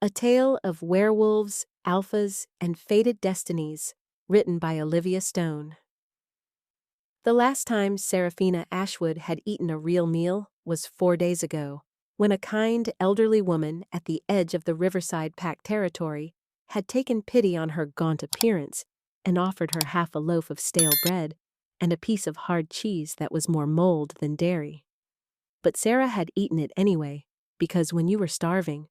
A tale of werewolves, alphas, and fated destinies, written by Olivia Stone. The last time Seraphina Ashwood had eaten a real meal was 4 days ago, when a kind elderly woman at the edge of the Riverside Pack territory had taken pity on her gaunt appearance and offered her half a loaf of stale bread and a piece of hard cheese that was more mold than dairy. But Sarah had eaten it anyway, because when you were starving,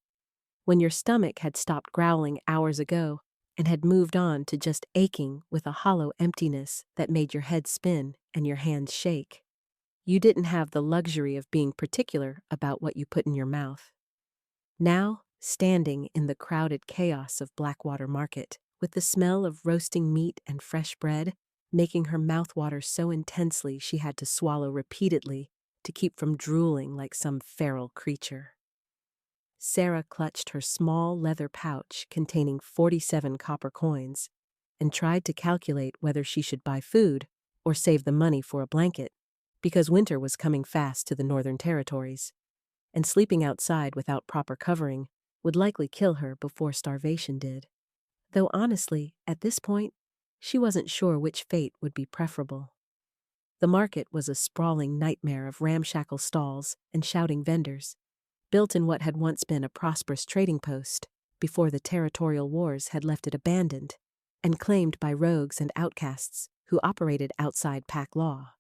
when your stomach had stopped growling hours ago and had moved on to just aching with a hollow emptiness that made your head spin and your hands shake, you didn't have the luxury of being particular about what you put in your mouth. Now, standing in the crowded chaos of Blackwater Market, with the smell of roasting meat and fresh bread making her mouth water so intensely she had to swallow repeatedly to keep from drooling like some feral creature, Sarah clutched her small leather pouch containing 47 copper coins and tried to calculate whether she should buy food or save the money for a blanket, because winter was coming fast to the Northern Territories, and sleeping outside without proper covering would likely kill her before starvation did. Though honestly, at this point, she wasn't sure which fate would be preferable. The market was a sprawling nightmare of ramshackle stalls and shouting vendors, built in what had once been a prosperous trading post before the territorial wars had left it abandoned and claimed by rogues and outcasts who operated outside pack law.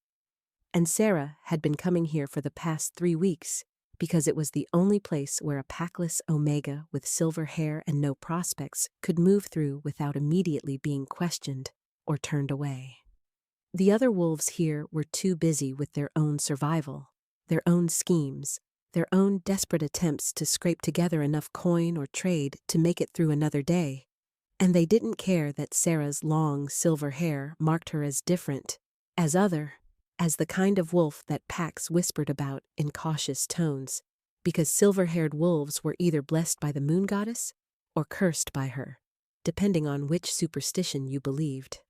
And Sarah had been coming here for the past 3 weeks because it was the only place where a packless Omega with silver hair and no prospects could move through without immediately being questioned or turned away. The other wolves here were too busy with their own survival, their own schemes, their own desperate attempts to scrape together enough coin or trade to make it through another day, and they didn't care that Sarah's long silver hair marked her as different, as other, as the kind of wolf that packs whispered about in cautious tones, because silver-haired wolves were either blessed by the moon goddess or cursed by her, depending on which superstition you believed.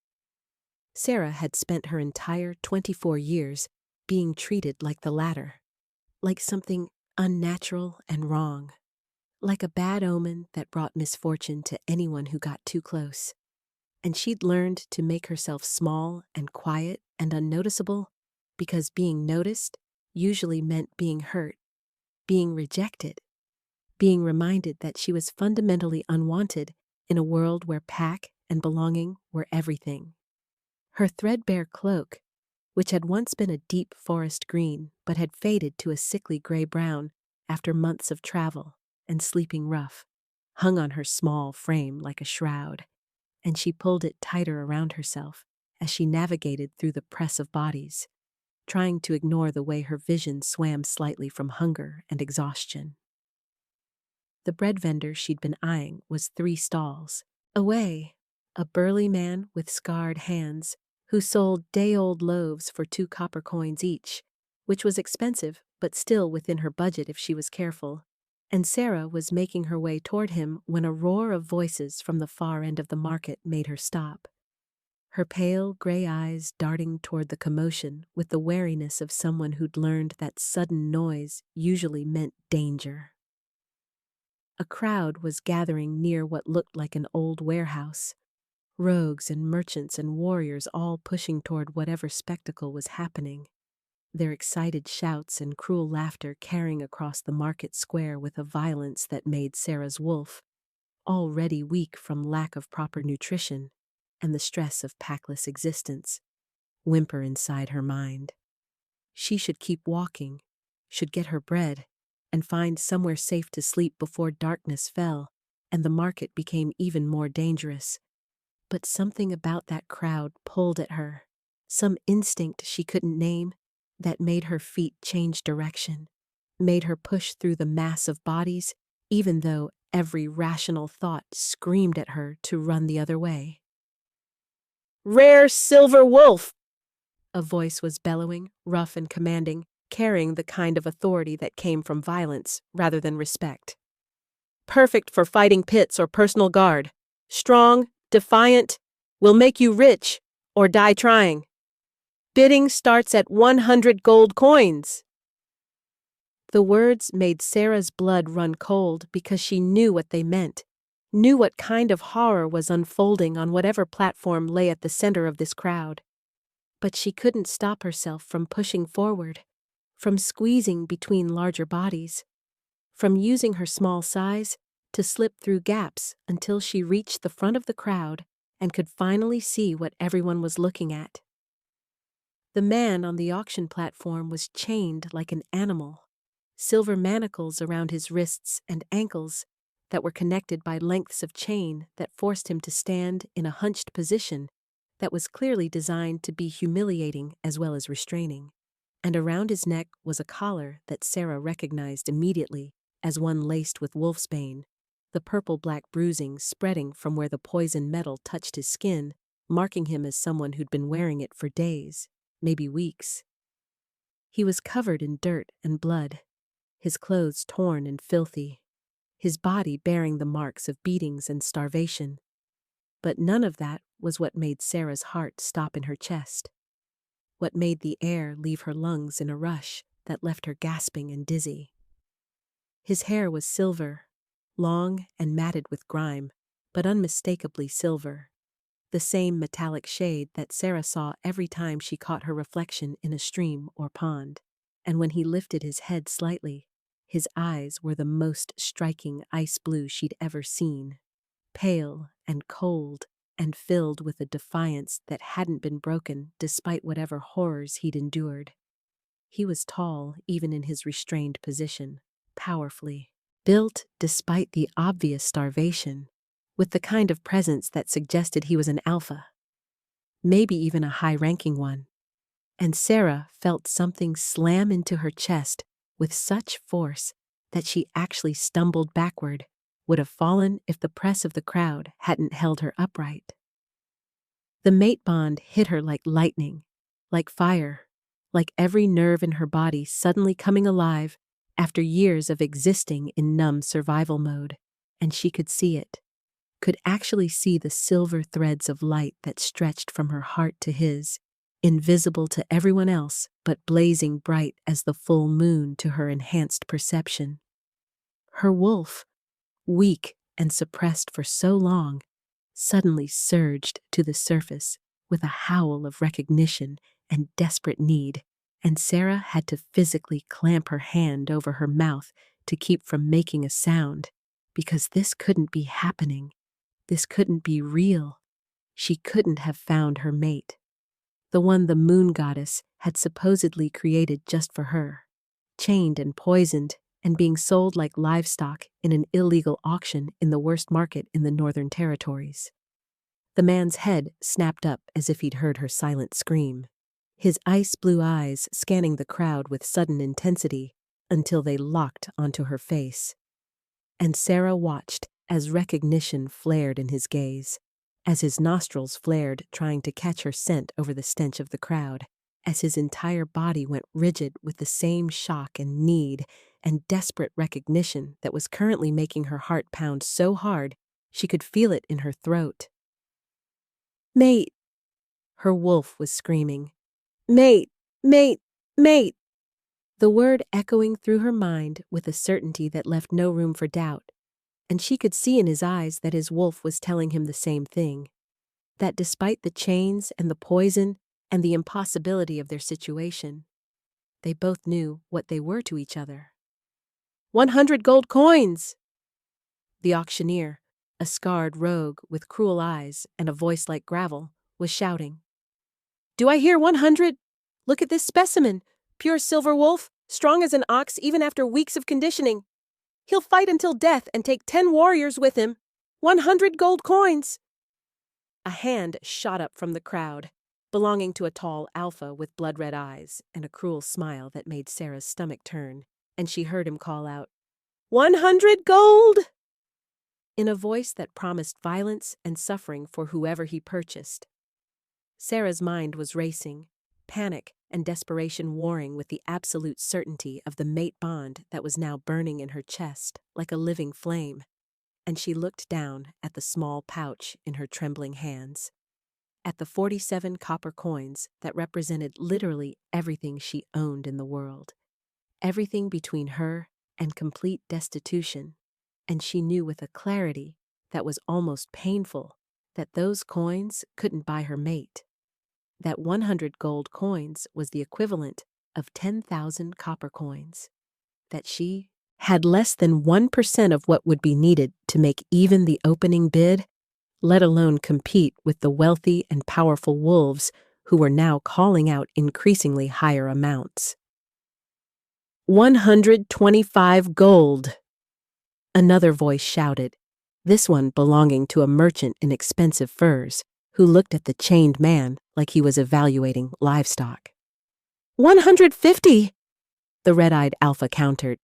Sarah had spent her entire 24 years being treated like the latter, like something unnatural and wrong, like a bad omen that brought misfortune to anyone who got too close. And she'd learned to make herself small and quiet and unnoticeable because being noticed usually meant being hurt, being rejected, being reminded that she was fundamentally unwanted in a world where pack and belonging were everything. Her threadbare cloak, which had once been a deep forest green but had faded to a sickly gray-brown after months of travel and sleeping rough, hung on her small frame like a shroud, and she pulled it tighter around herself as she navigated through the press of bodies, trying to ignore the way her vision swam slightly from hunger and exhaustion. The bread vendor she'd been eyeing was 3 stalls away, a burly man with scarred hands who sold day-old loaves for 2 copper coins each, which was expensive but still within her budget if she was careful, and Sarah was making her way toward him when a roar of voices from the far end of the market made her stop, her pale gray eyes darting toward the commotion with the wariness of someone who'd learned that sudden noise usually meant danger. A crowd was gathering near what looked like an old warehouse, rogues and merchants and warriors all pushing toward whatever spectacle was happening, their excited shouts and cruel laughter carrying across the market square with a violence that made Sarah's wolf, already weak from lack of proper nutrition and the stress of packless existence, whimper inside her mind. She should keep walking, should get her bread, and find somewhere safe to sleep before darkness fell and the market became even more dangerous. But something about that crowd pulled at her, some instinct she couldn't name that made her feet change direction, made her push through the mass of bodies, even though every rational thought screamed at her to run the other way. "Rare silver wolf!" a voice was bellowing, rough and commanding, carrying the kind of authority that came from violence rather than respect. "Perfect for fighting pits or personal guard. Strong, defiant, will make you rich or die trying. Bidding starts at 100 gold coins." The words made Sarah's blood run cold because she knew what they meant, knew what kind of horror was unfolding on whatever platform lay at the center of this crowd. But she couldn't stop herself from pushing forward, from squeezing between larger bodies, from using her small size to slip through gaps until she reached the front of the crowd and could finally see what everyone was looking at. The man on the auction platform was chained like an animal, silver manacles around his wrists and ankles that were connected by lengths of chain that forced him to stand in a hunched position that was clearly designed to be humiliating as well as restraining. And around his neck was a collar that Sarah recognized immediately as one laced with wolfsbane, the purple-black bruising spreading from where the poison metal touched his skin, marking him as someone who'd been wearing it for days, maybe weeks. He was covered in dirt and blood, his clothes torn and filthy, his body bearing the marks of beatings and starvation. But none of that was what made Sarah's heart stop in her chest, what made the air leave her lungs in a rush that left her gasping and dizzy. His hair was silver, long and matted with grime, but unmistakably silver, the same metallic shade that Sarah saw every time she caught her reflection in a stream or pond. And when he lifted his head slightly, his eyes were the most striking ice blue she'd ever seen, pale and cold and filled with a defiance that hadn't been broken despite whatever horrors he'd endured. He was tall even in his restrained position, powerfully, built despite the obvious starvation, with the kind of presence that suggested he was an alpha, maybe even a high-ranking one. And Sarah felt something slam into her chest with such force that she actually stumbled backward, would have fallen if the press of the crowd hadn't held her upright. The mate bond hit her like lightning, like fire, like every nerve in her body suddenly coming alive after years of existing in numb survival mode, and she could see it, could actually see the silver threads of light that stretched from her heart to his, invisible to everyone else but blazing bright as the full moon to her enhanced perception. Her wolf, weak and suppressed for so long, suddenly surged to the surface with a howl of recognition and desperate need, and Sarah had to physically clamp her hand over her mouth to keep from making a sound, because this couldn't be happening. This couldn't be real. She couldn't have found her mate, the one the moon goddess had supposedly created just for her, chained and poisoned and being sold like livestock in an illegal auction in the worst market in the Northern Territories. The man's head snapped up as if he'd heard her silent scream, his ice-blue eyes scanning the crowd with sudden intensity until they locked onto her face. And Sarah watched as recognition flared in his gaze, as his nostrils flared trying to catch her scent over the stench of the crowd, as his entire body went rigid with the same shock and need and desperate recognition that was currently making her heart pound so hard she could feel it in her throat. "Mate!" her wolf was screaming. "Mate! Mate! Mate!" The word echoing through her mind with a certainty that left no room for doubt, and she could see in his eyes that his wolf was telling him the same thing, that despite the chains and the poison and the impossibility of their situation, they both knew what they were to each other. 100 gold coins! The auctioneer, a scarred rogue with cruel eyes and a voice like gravel, was shouting. "Do I hear 100? Look at this specimen, pure silver wolf, strong as an ox even after weeks of conditioning. He'll fight until death and take 10 warriors with him. 100 gold coins!" A hand shot up from the crowd, belonging to a tall alpha with blood-red eyes and a cruel smile that made Sarah's stomach turn, and she heard him call out, 100 gold! In a voice that promised violence and suffering for whoever he purchased. Sarah's mind was racing, panic and desperation warring with the absolute certainty of the mate bond that was now burning in her chest like a living flame, and she looked down at the small pouch in her trembling hands, at the 47 copper coins that represented literally everything she owned in the world, everything between her and complete destitution, and she knew with a clarity that was almost painful that those coins couldn't buy her mate. That 100 gold coins was the equivalent of 10,000 copper coins. That she had less than 1% of what would be needed to make even the opening bid, let alone compete with the wealthy and powerful wolves who were now calling out increasingly higher amounts. 125 gold! Another voice shouted, this one belonging to a merchant in expensive furs, who looked at the chained man like he was evaluating livestock. 150! The red-eyed alpha countered,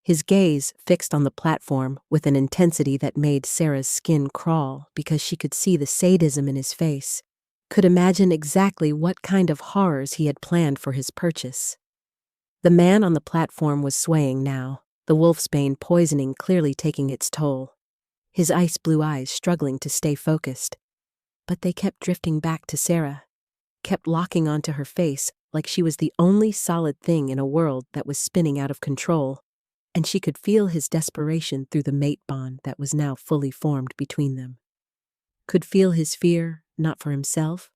his gaze fixed on the platform with an intensity that made Sarah's skin crawl because she could see the sadism in his face, could imagine exactly what kind of horrors he had planned for his purchase. The man on the platform was swaying now, the wolfsbane poisoning clearly taking its toll, his ice-blue eyes struggling to stay focused. But they kept drifting back to Sarah, kept locking onto her face like she was the only solid thing in a world that was spinning out of control, and she could feel his desperation through the mate bond that was now fully formed between them. Could feel his fear, not for himself,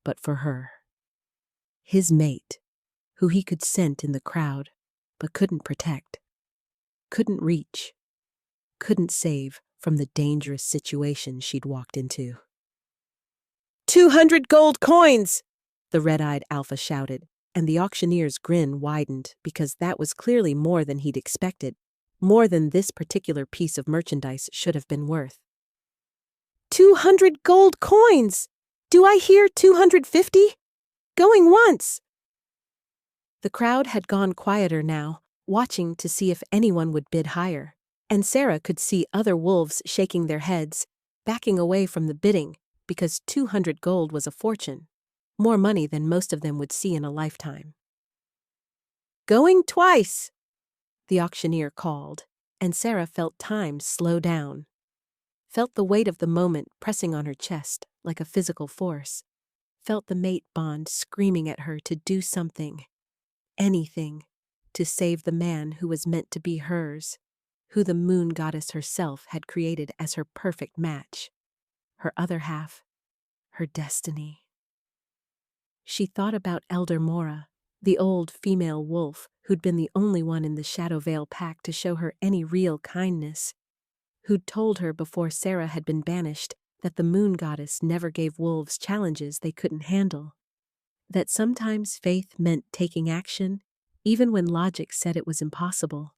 but for her. His mate, who he could scent in the crowd, but couldn't protect, couldn't reach, couldn't save from the dangerous situation she'd walked into. 200 gold coins! The red-eyed alpha shouted, and the auctioneer's grin widened because that was clearly more than he'd expected, more than this particular piece of merchandise should have been worth. 200 gold coins! Do I hear 250? Going once! The crowd had gone quieter now, watching to see if anyone would bid higher, and Sarah could see other wolves shaking their heads, backing away from the bidding, because 200 gold was a fortune, more money than most of them would see in a lifetime. Going twice! The auctioneer called, and Sarah felt time slow down, felt the weight of the moment pressing on her chest like a physical force, felt the mate bond screaming at her to do something, anything, to save the man who was meant to be hers, who the moon goddess herself had created as her perfect match, her other half, her destiny. She thought about Elder Mora, the old female wolf who'd been the only one in the Shadowvale pack to show her any real kindness, who'd told her before Sarah had been banished that the moon goddess never gave wolves challenges they couldn't handle, that sometimes faith meant taking action even when logic said it was impossible,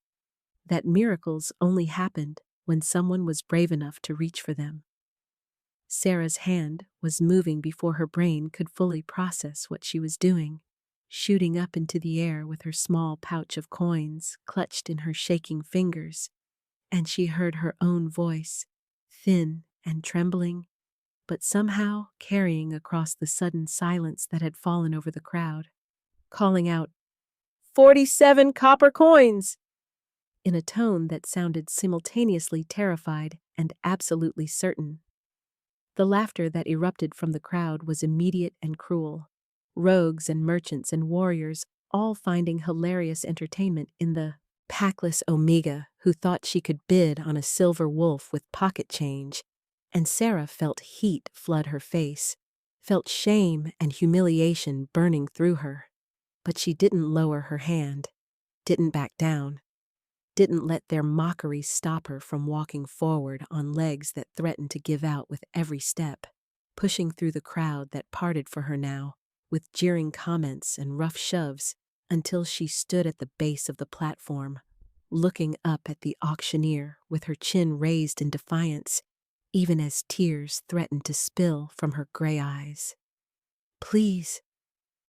that miracles only happened when someone was brave enough to reach for them. Sarah's hand was moving before her brain could fully process what she was doing, shooting up into the air with her small pouch of coins clutched in her shaking fingers, and she heard her own voice, thin and trembling, but somehow carrying across the sudden silence that had fallen over the crowd, calling out, 47 copper coins! In a tone that sounded simultaneously terrified and absolutely certain. The laughter that erupted from the crowd was immediate and cruel, rogues and merchants and warriors all finding hilarious entertainment in the packless Omega who thought she could bid on a silver wolf with pocket change, and Sarah felt heat flood her face, felt shame and humiliation burning through her. But she didn't lower her hand, didn't back down, didn't let their mockery stop her from walking forward on legs that threatened to give out with every step, pushing through the crowd that parted for her now, with jeering comments and rough shoves, until she stood at the base of the platform, looking up at the auctioneer with her chin raised in defiance, even as tears threatened to spill from her gray eyes. "Please,"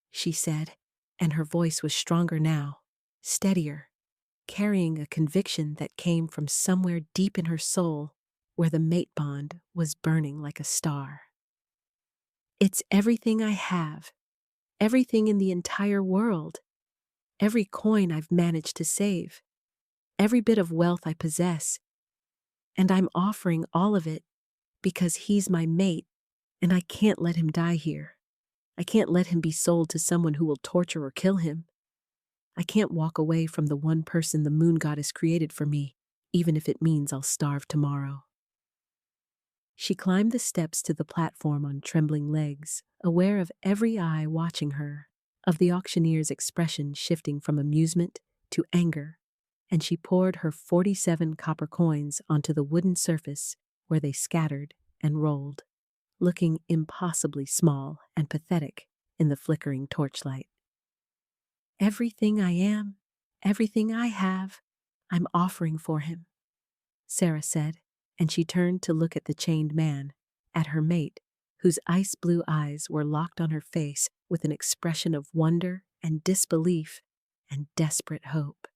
she said, and her voice was stronger now, steadier, carrying a conviction that came from somewhere deep in her soul where the mate bond was burning like a star. "It's everything I have, everything in the entire world, every coin I've managed to save, every bit of wealth I possess, and I'm offering all of it because he's my mate, and I can't let him die here. I can't let him be sold to someone who will torture or kill him. I can't walk away from the one person the moon goddess created for me, even if it means I'll starve tomorrow. She climbed the steps to the platform on trembling legs, aware of every eye watching her, of the auctioneer's expression shifting from amusement to anger, and she poured her 47 copper coins onto the wooden surface where they scattered and rolled, looking impossibly small and pathetic in the flickering torchlight. Everything I am, everything I have, I'm offering for him, Sarah said, and she turned to look at the chained man, at her mate, whose ice-blue eyes were locked on her face with an expression of wonder and disbelief and desperate hope.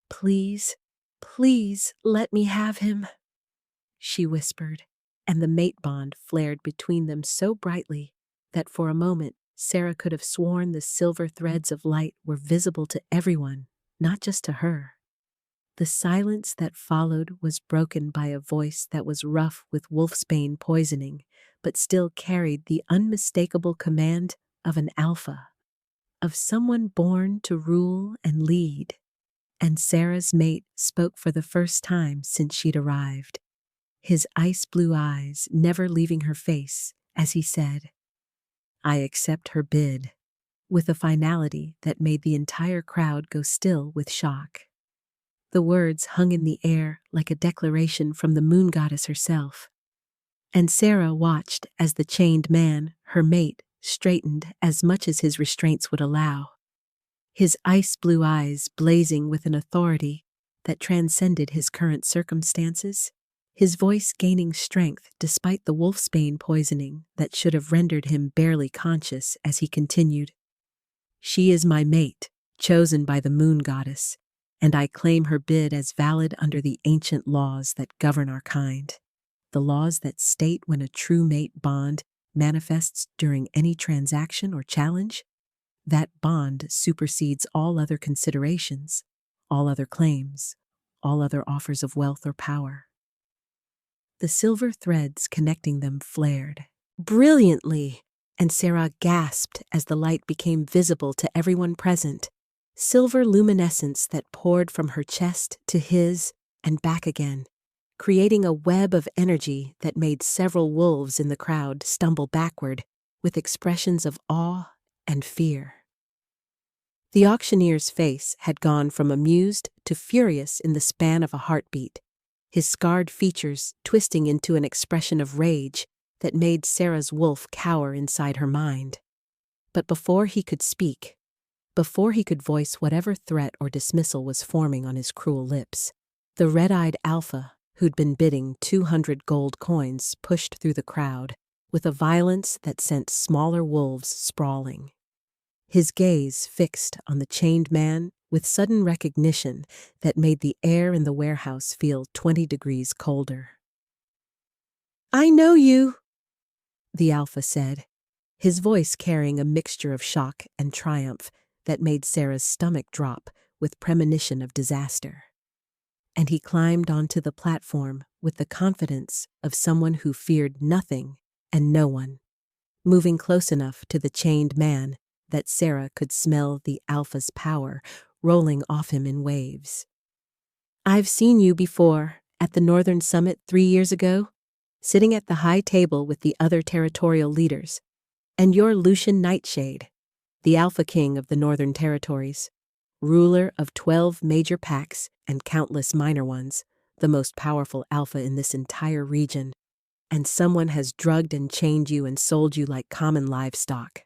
"Please, please let me have him," she whispered, and the mate bond flared between them so brightly that for a moment Sarah could have sworn the silver threads of light were visible to everyone, not just to her. The silence that followed was broken by a voice that was rough with wolfsbane poisoning, but still carried the unmistakable command of an alpha, of someone born to rule and lead. And Sarah's mate spoke for the first time since she'd arrived, his ice-blue eyes never leaving her face as he said, "I accept her bid," with a finality that made the entire crowd go still with shock. The words hung in the air like a declaration from the moon goddess herself. And Sarah watched as the chained man, her mate, straightened as much as his restraints would allow, his ice-blue eyes blazing with an authority that transcended his current circumstances, his voice gaining strength despite the wolfsbane poisoning that should have rendered him barely conscious as he continued. "She is my mate, chosen by the moon goddess, and I claim her bid as valid under the ancient laws that govern our kind, the laws that state when a true mate bond manifests during any transaction or challenge. That bond supersedes all other considerations, all other claims, all other offers of wealth or power." The silver threads connecting them flared brilliantly, and Sarah gasped as the light became visible to everyone present, silver luminescence that poured from her chest to his and back again, creating a web of energy that made several wolves in the crowd stumble backward with expressions of awe and fear. The auctioneer's face had gone from amused to furious in the span of a heartbeat, his scarred features twisting into an expression of rage that made Sarah's wolf cower inside her mind. But before he could speak, before he could voice whatever threat or dismissal was forming on his cruel lips, the red-eyed alpha, who'd been bidding 200 gold coins, pushed through the crowd with a violence that sent smaller wolves sprawling. His gaze fixed on the chained man with sudden recognition that made the air in the warehouse feel 20 degrees colder. "I know you," the alpha said, his voice carrying a mixture of shock and triumph that made Sarah's stomach drop with premonition of disaster. And he climbed onto the platform with the confidence of someone who feared nothing and no one, moving close enough to the chained man that Sarah could smell the alpha's power rolling off him in waves. "I've seen you before, at the Northern Summit 3 years ago, sitting at the high table with the other territorial leaders, and you're Lucian Nightshade, the Alpha King of the Northern Territories, ruler of 12 major packs and countless minor ones, the most powerful alpha in this entire region, and someone has drugged and chained you and sold you like common livestock."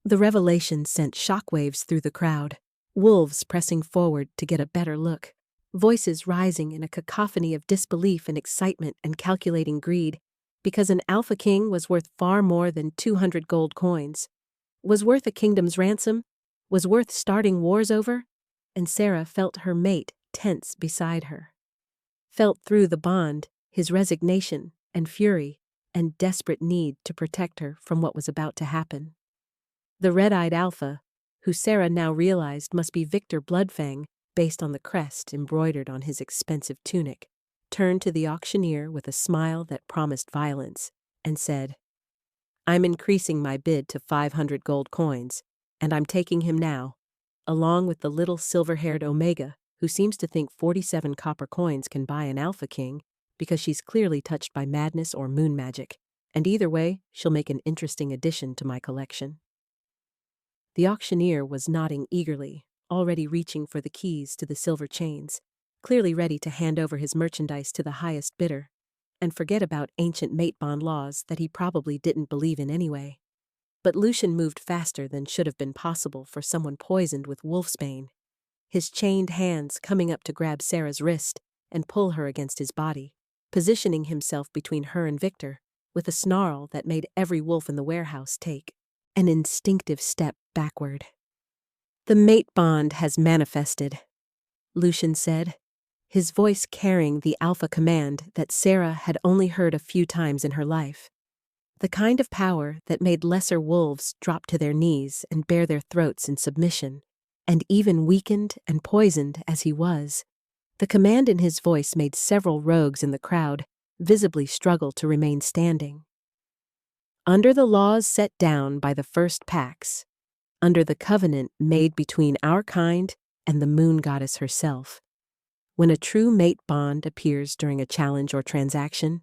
The revelation sent shockwaves through the crowd, wolves pressing forward to get a better look, voices rising in a cacophony of disbelief and excitement and calculating greed, because an Alpha King was worth far more than 200 gold coins, was worth a kingdom's ransom, was worth starting wars over, and Sarah felt her mate tense beside her. Felt through the bond his resignation and fury and desperate need to protect her from what was about to happen. The red-eyed alpha, who Sarah now realized must be Victor Bloodfang based on the crest embroidered on his expensive tunic, turned to the auctioneer with a smile that promised violence and said, "I'm increasing my bid to 500 gold coins, and I'm taking him now, along with the little silver-haired Omega, who seems to think 47 copper coins can buy an Alpha King because she's clearly touched by madness or moon magic, and either way, she'll make an interesting addition to my collection. The auctioneer was nodding eagerly, already reaching for the keys to the silver chains, clearly ready to hand over his merchandise to the highest bidder, and forget about ancient mate bond laws that he probably didn't believe in anyway. But Lucian moved faster than should have been possible for someone poisoned with wolfsbane, his chained hands coming up to grab Sarah's wrist and pull her against his body, positioning himself between her and Victor, with a snarl that made every wolf in the warehouse take an instinctive step backward. "The mate bond has manifested," Lucian said, his voice carrying the alpha command that Sarah had only heard a few times in her life. The kind of power that made lesser wolves drop to their knees and bare their throats in submission, and even weakened and poisoned as he was, the command in his voice made several rogues in the crowd visibly struggle to remain standing. "Under the laws set down by the first Pax, under the covenant made between our kind and the moon goddess herself, when a true mate bond appears during a challenge or transaction,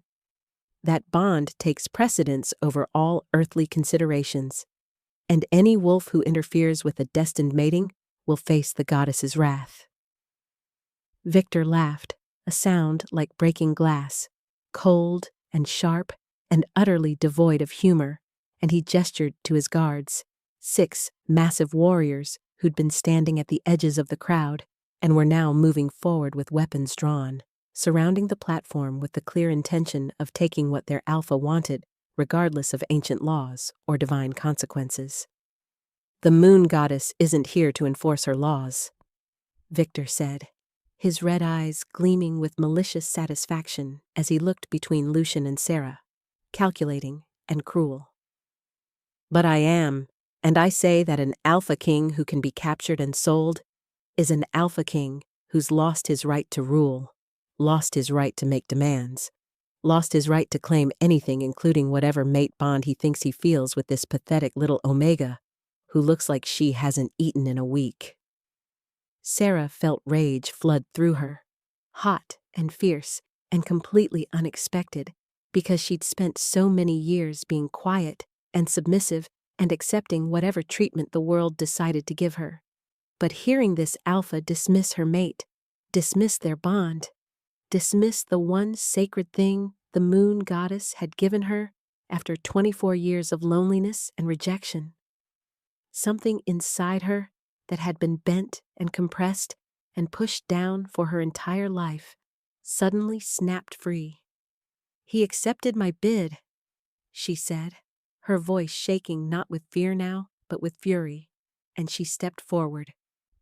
that bond takes precedence over all earthly considerations, and any wolf who interferes with a destined mating will face the goddess's wrath." Victor laughed, a sound like breaking glass, cold and sharp and utterly devoid of humor, and he gestured to his guards, 6 massive warriors who'd been standing at the edges of the crowd and were now moving forward with weapons drawn, surrounding the platform with the clear intention of taking what their alpha wanted, regardless of ancient laws or divine consequences. "The moon goddess isn't here to enforce her laws," Victor said, his red eyes gleaming with malicious satisfaction as he looked between Lucian and Sarah, calculating and cruel. "But I am, and I say that an Alpha King who can be captured and sold is an Alpha King who's lost his right to rule, lost his right to make demands, lost his right to claim anything including whatever mate bond he thinks he feels with this pathetic little Omega, who looks like she hasn't eaten in a week." Sarah felt rage flood through her, hot and fierce and completely unexpected, because she'd spent so many years being quiet and submissive and accepting whatever treatment the world decided to give her. But hearing this alpha dismiss her mate, dismiss their bond, dismiss the one sacred thing the moon goddess had given her after 24 years of loneliness and rejection, something inside her that had been bent and compressed and pushed down for her entire life suddenly snapped free. "He accepted my bid," she said, her voice shaking not with fear now, but with fury, and she stepped forward,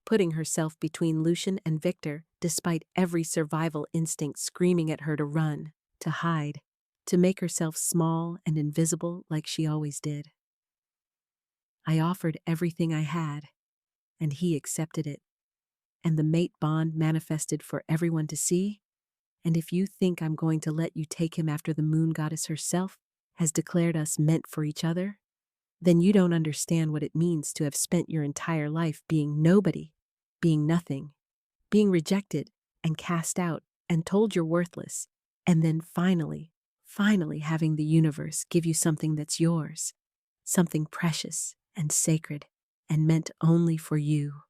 putting herself between Lucian and Victor despite every survival instinct screaming at her to run, to hide, to make herself small and invisible like she always did. "I offered everything I had, and he accepted it, and the mate bond manifested for everyone to see, and if you think I'm going to let you take him after the moon goddess herself has declared us meant for each other, then you don't understand what it means to have spent your entire life being nobody, being nothing, being rejected and cast out and told you're worthless, and then finally having the universe give you something that's yours, something precious and sacred and meant only for you."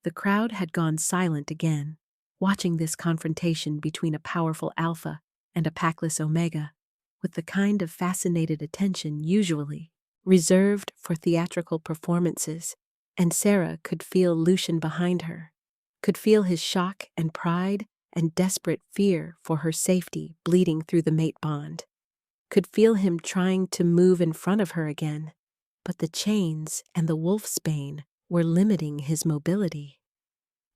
The crowd had gone silent again, watching this confrontation between a powerful alpha and a packless omega, with the kind of fascinated attention usually reserved for theatrical performances, and Sarah could feel Lucian behind her, could feel his shock and pride and desperate fear for her safety bleeding through the mate bond, could feel him trying to move in front of her again, but the chains and the wolfsbane were limiting his mobility.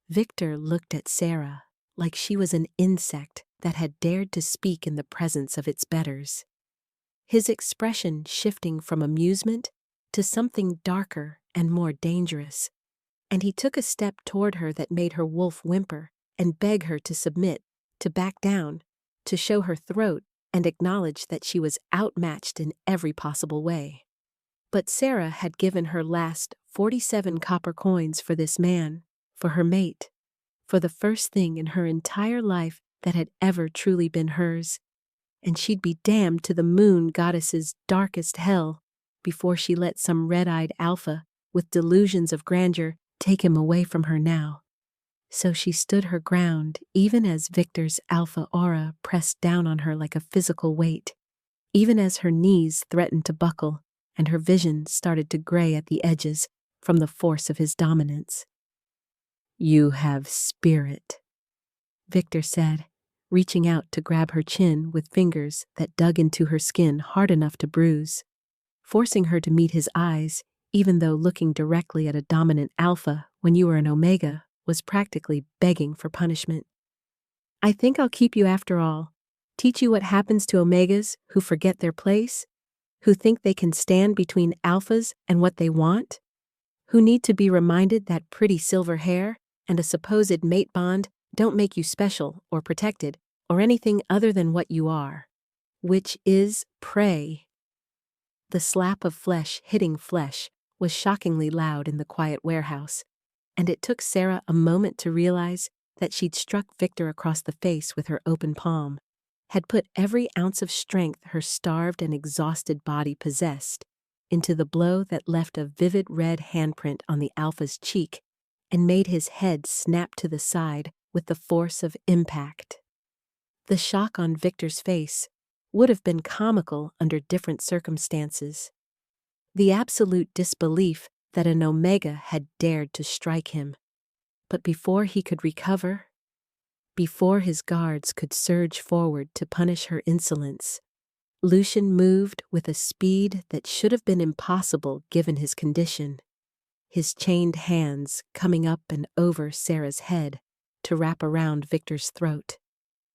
Victor looked at Sarah like she was an insect that had dared to speak in the presence of its betters, his expression shifting from amusement to something darker and more dangerous, and he took a step toward her that made her wolf whimper and beg her to submit, to back down, to show her throat and acknowledge that she was outmatched in every possible way. But Sarah had given her last 47 copper coins for this man, for her mate, for the first thing in her entire life that had ever truly been hers, and she'd be damned to the moon goddess's darkest hell before she let some red-eyed alpha with delusions of grandeur take him away from her now. So she stood her ground even as Victor's alpha aura pressed down on her like a physical weight, even as her knees threatened to buckle and her vision started to gray at the edges from the force of his dominance. "You have spirit," Victor said, reaching out to grab her chin with fingers that dug into her skin hard enough to bruise, forcing her to meet his eyes, even though looking directly at a dominant alpha when you were an omega was practically begging for punishment. "I think I'll keep you after all, teach you what happens to omegas who forget their place, who think they can stand between alphas and what they want, who need to be reminded that pretty silver hair and a supposed mate bond don't make you special or protected or anything other than what you are, which is prey." The slap of flesh hitting flesh was shockingly loud in the quiet warehouse, and it took Sarah a moment to realize that she'd struck Victor across the face with her open palm, had put every ounce of strength her starved and exhausted body possessed into the blow that left a vivid red handprint on the alpha's cheek and made his head snap to the side with the force of impact. The shock on Victor's face would have been comical under different circumstances. The absolute disbelief that an omega had dared to strike him. But before he could recover, before his guards could surge forward to punish her insolence, Lucian moved with a speed that should have been impossible given his condition, his chained hands coming up and over Sarah's head to wrap around Victor's throat,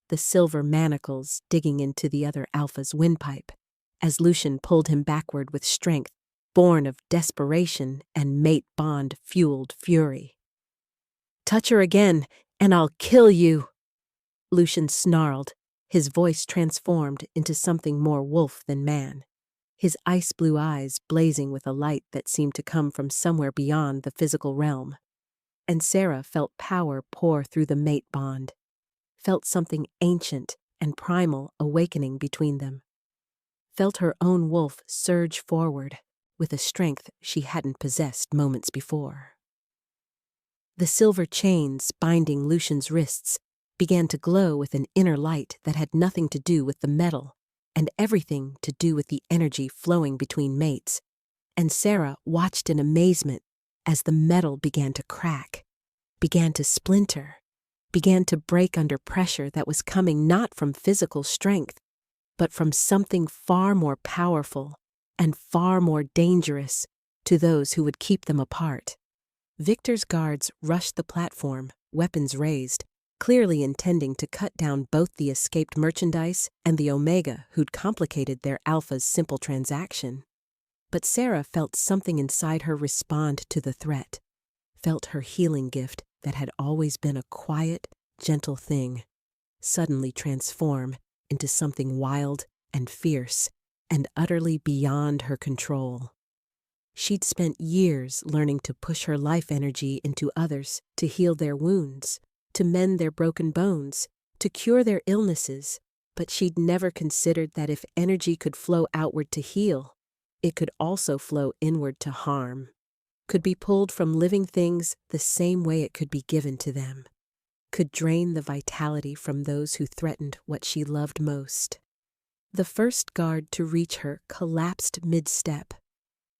the silver manacles digging into the other alpha's windpipe, as Lucian pulled him backward with strength born of desperation and mate bond-fueled fury. "Touch her again, and I'll kill you," Lucian snarled, his voice transformed into something more wolf than man, his ice-blue eyes blazing with a light that seemed to come from somewhere beyond the physical realm. And Sarah felt power pour through the mate bond, felt something ancient and primal awakening between them, felt her own wolf surge forward with a strength she hadn't possessed moments before. The silver chains binding Lucian's wrists began to glow with an inner light that had nothing to do with the metal and everything to do with the energy flowing between mates, and Sarah watched in amazement as the metal began to crack, began to splinter, began to break under pressure that was coming not from physical strength, but from something far more powerful and far more dangerous to those who would keep them apart. Victor's guards rushed the platform, weapons raised, clearly intending to cut down both the escaped merchandise and the omega who'd complicated their alpha's simple transaction. But Sarah felt something inside her respond to the threat, felt her healing gift that had always been a quiet, gentle thing, suddenly transform into something wild and fierce and utterly beyond her control. She'd spent years learning to push her life energy into others to heal their wounds, to mend their broken bones, to cure their illnesses, but she'd never considered that if energy could flow outward to heal, it could also flow inward to harm, could be pulled from living things the same way it could be given to them, could drain the vitality from those who threatened what she loved most. The first guard to reach her collapsed mid-step,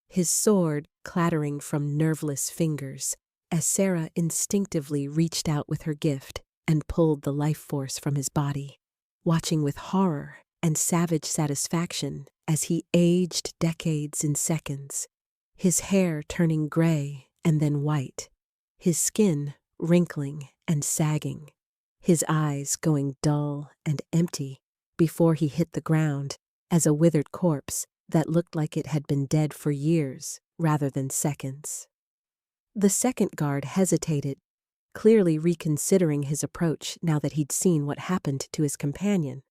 his sword clattering from nerveless fingers as Sarah instinctively reached out with her gift and pulled the life force from his body, watching with horror and savage satisfaction as he aged decades in seconds, his hair turning gray and then white, his skin wrinkling and sagging, his eyes going dull and empty before he hit the ground as a withered corpse that looked like it had been dead for years rather than seconds. The second guard hesitated, clearly reconsidering his approach now that he'd seen what happened to his companion.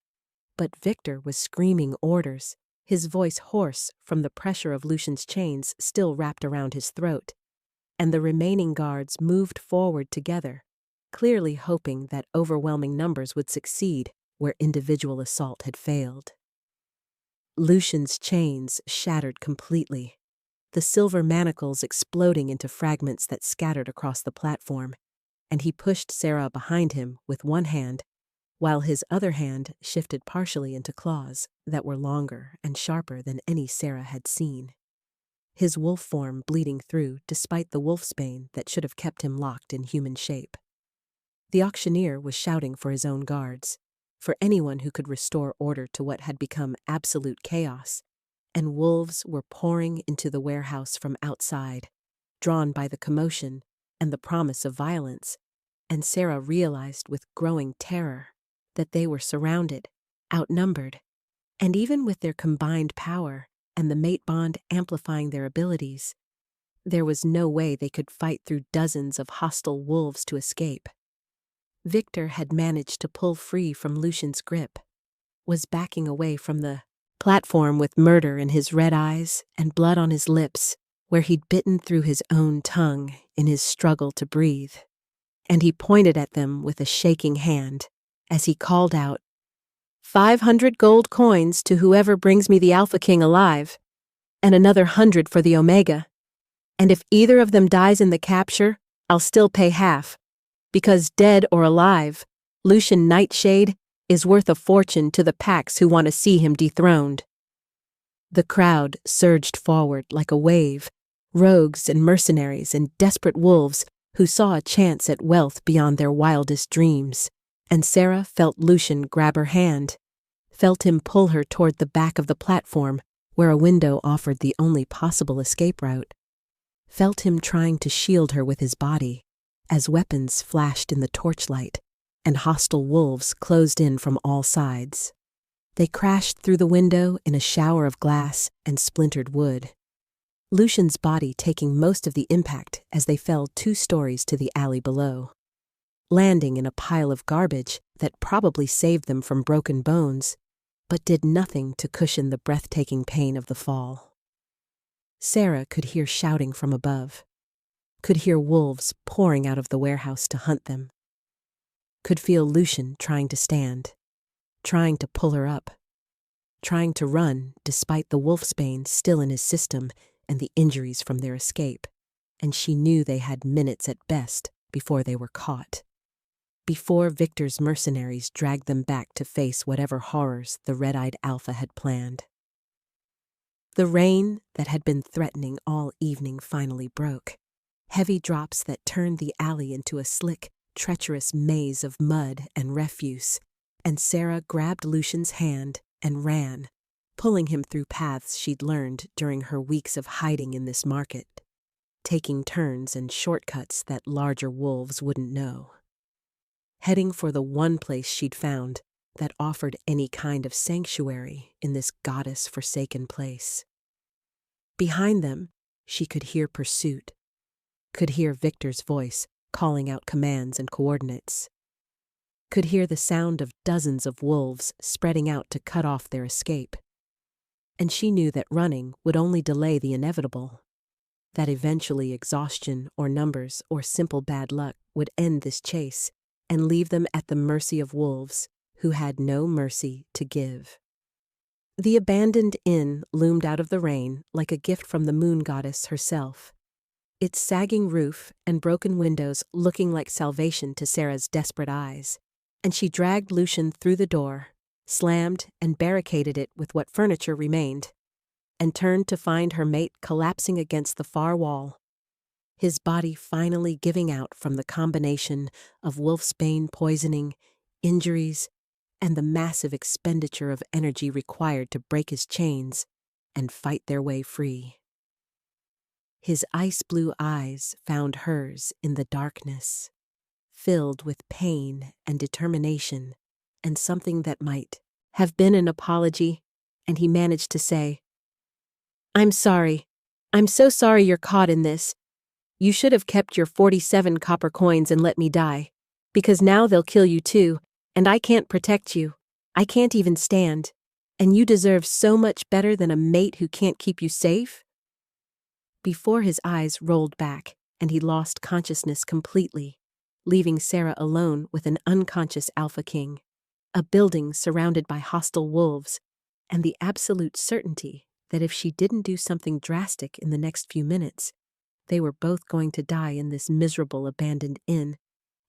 But Victor was screaming orders, his voice hoarse from the pressure of Lucian's chains still wrapped around his throat, and the remaining guards moved forward together, clearly hoping that overwhelming numbers would succeed where individual assault had failed. Lucian's chains shattered completely, the silver manacles exploding into fragments that scattered across the platform, and he pushed Sarah behind him with one hand, while his other hand shifted partially into claws that were longer and sharper than any Sarah had seen. His wolf form bleeding through despite the wolfsbane that should have kept him locked in human shape. The auctioneer was shouting for his own guards, for anyone who could restore order to what had become absolute chaos, and wolves were pouring into the warehouse from outside, drawn by the commotion and the promise of violence, and Sarah realized with growing terror that they were surrounded, outnumbered, and even with their combined power and the mate bond amplifying their abilities, there was no way they could fight through dozens of hostile wolves to escape. Victor had managed to pull free from Lucian's grip, was backing away from the platform with murder in his red eyes and blood on his lips, where he'd bitten through his own tongue in his struggle to breathe. And he pointed at them with a shaking hand as he called out, 500 gold coins to whoever brings me the Alpha King alive, and another 100 for the Omega. And if either of them dies in the capture, I'll still pay half, because dead or alive, Lucian Nightshade is worth a fortune to the packs who want to see him dethroned. The crowd surged forward like a wave, rogues and mercenaries and desperate wolves who saw a chance at wealth beyond their wildest dreams, and Sarah felt Lucian grab her hand, felt him pull her toward the back of the platform where a window offered the only possible escape route, felt him trying to shield her with his body as weapons flashed in the torchlight and hostile wolves closed in from all sides. They crashed through the window in a shower of glass and splintered wood, Lucian's body taking most of the impact as they fell 2 stories to the alley below, landing in a pile of garbage that probably saved them from broken bones, but did nothing to cushion the breathtaking pain of the fall. Sarah could hear shouting from above, could hear wolves pouring out of the warehouse to hunt them, could feel Lucian trying to stand, trying to pull her up, trying to run despite the wolfsbane still in his system and the injuries from their escape, and she knew they had minutes at best before they were caught, before Victor's mercenaries dragged them back to face whatever horrors the red-eyed Alpha had planned. The rain that had been threatening all evening finally broke, heavy drops that turned the alley into a slick, treacherous maze of mud and refuse, and Sarah grabbed Lucian's hand and ran, pulling him through paths she'd learned during her weeks of hiding in this market, taking turns and shortcuts that larger wolves wouldn't know, heading for the one place she'd found that offered any kind of sanctuary in this goddess-forsaken place. Behind them, she could hear pursuit, could hear Victor's voice calling out commands and coordinates, could hear the sound of dozens of wolves spreading out to cut off their escape. And she knew that running would only delay the inevitable, that eventually exhaustion or numbers or simple bad luck would end this chase and leave them at the mercy of wolves who had no mercy to give. The abandoned inn loomed out of the rain like a gift from the moon goddess herself, its sagging roof and broken windows looking like salvation to Sarah's desperate eyes, and she dragged Lucian through the door, slammed and barricaded it with what furniture remained, and turned to find her mate collapsing against the far wall, his body finally giving out from the combination of wolfsbane poisoning, injuries, and the massive expenditure of energy required to break his chains and fight their way free. His ice-blue eyes found hers in the darkness, filled with pain and determination and something that might have been an apology, and he managed to say, "I'm sorry. I'm so sorry you're caught in this. You should have kept your 47 copper coins and let me die, because now they'll kill you too, and I can't protect you. I can't even stand." And you deserve so much better than a mate who can't keep you safe? Before his eyes rolled back and he lost consciousness completely, leaving Sarah alone with an unconscious Alpha King, a building surrounded by hostile wolves, and the absolute certainty that if she didn't do something drastic in the next few minutes, they were both going to die in this miserable abandoned inn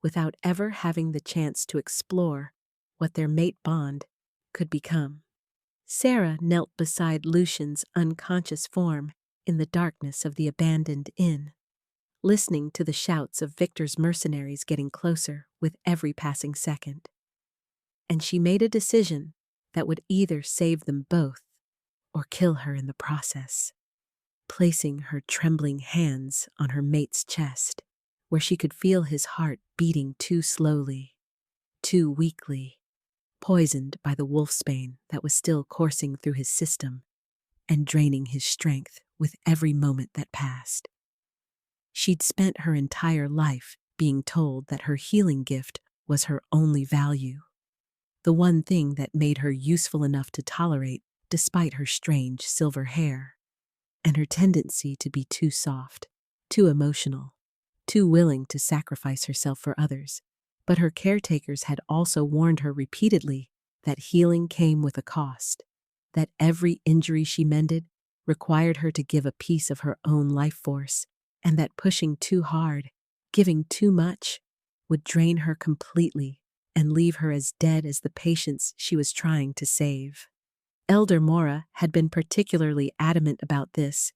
without ever having the chance to explore what their mate bond could become. Sarah knelt beside Lucian's unconscious form in the darkness of the abandoned inn, listening to the shouts of Victor's mercenaries getting closer with every passing second. And she made a decision that would either save them both or kill her in the process, placing her trembling hands on her mate's chest, where she could feel his heart beating too slowly, too weakly, poisoned by the wolfsbane that was still coursing through his system and draining his strength with every moment that passed. She'd spent her entire life being told that her healing gift was her only value, the one thing that made her useful enough to tolerate despite her strange silver hair, and her tendency to be too soft, too emotional, too willing to sacrifice herself for others. But her caretakers had also warned her repeatedly that healing came with a cost, that every injury she mended required her to give a piece of her own life force, and that pushing too hard, giving too much, would drain her completely and leave her as dead as the patients she was trying to save. Elder Mora had been particularly adamant about this,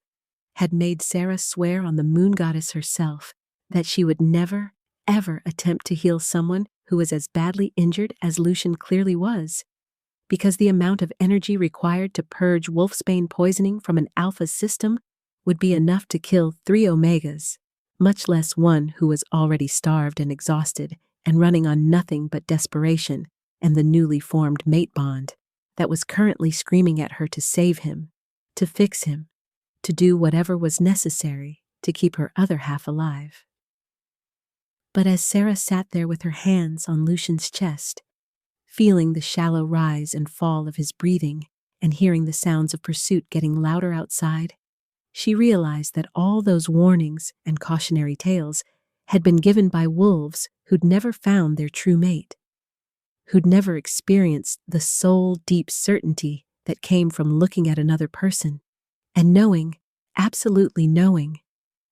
had made Sarah swear on the moon goddess herself that she would never, ever attempt to heal someone who was as badly injured as Lucian clearly was, because the amount of energy required to purge wolfsbane poisoning from an alpha's system would be enough to kill 3 omegas, much less one who was already starved and exhausted and running on nothing but desperation and the newly formed mate bond that was currently screaming at her to save him, to fix him, to do whatever was necessary to keep her other half alive. But as Sarah sat there with her hands on Lucian's chest, feeling the shallow rise and fall of his breathing and hearing the sounds of pursuit getting louder outside, she realized that all those warnings and cautionary tales had been given by wolves who'd never found their true mate, who'd never experienced the soul-deep certainty that came from looking at another person and knowing, absolutely knowing,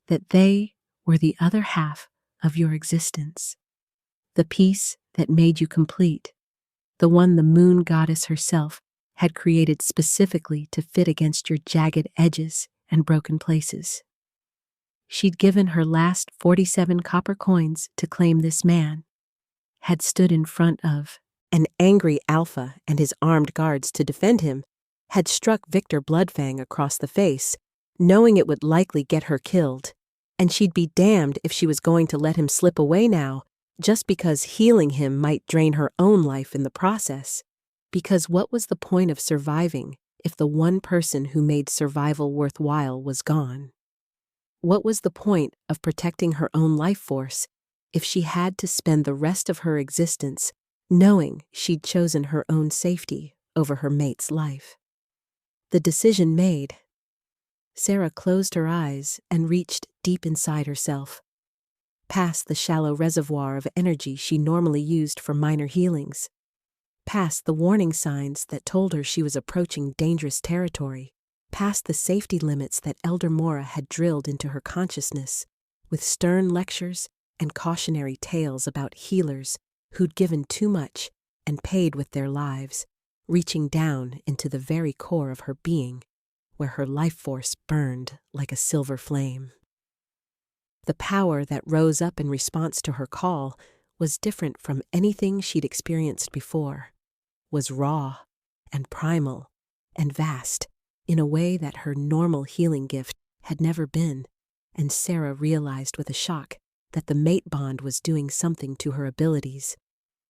that they were the other half of your existence, the piece that made you complete, the one the moon goddess herself had created specifically to fit against your jagged edges and broken places. She'd given her last 47 copper coins to claim this man, had stood in front of an angry Alpha and his armed guards to defend him, had struck Victor Bloodfang across the face, knowing it would likely get her killed, and she'd be damned if she was going to let him slip away now, just because healing him might drain her own life in the process. Because what was the point of surviving if the one person who made survival worthwhile was gone? What was the point of protecting her own life force if she had to spend the rest of her existence knowing she'd chosen her own safety over her mate's life? The decision made, Sarah closed her eyes and reached deep inside herself, past the shallow reservoir of energy she normally used for minor healings, past the warning signs that told her she was approaching dangerous territory, past the safety limits that Elder Mora had drilled into her consciousness, with stern lectures and cautionary tales about healers who'd given too much and paid with their lives, reaching down into the very core of her being, where her life force burned like a silver flame. The power that rose up in response to her call was different from anything she'd experienced before, was raw and primal and vast in a way that her normal healing gift had never been, and Sarah realized with a shock that the mate bond was doing something to her abilities,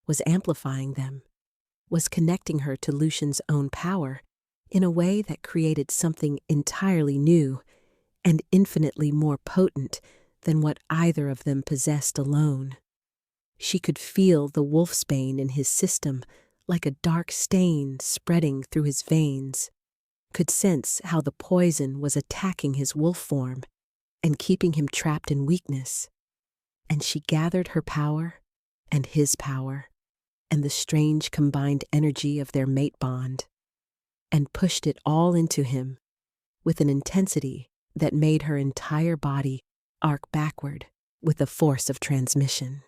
was amplifying them, was connecting her to Lucian's own power in a way that created something entirely new and infinitely more potent than what either of them possessed alone. She could feel the wolfsbane in his system like a dark stain spreading through his veins, could sense how the poison was attacking his wolf form and keeping him trapped in weakness. And she gathered her power and his power and the strange combined energy of their mate bond and pushed it all into him with an intensity that made her entire body arc backward with the force of transmission.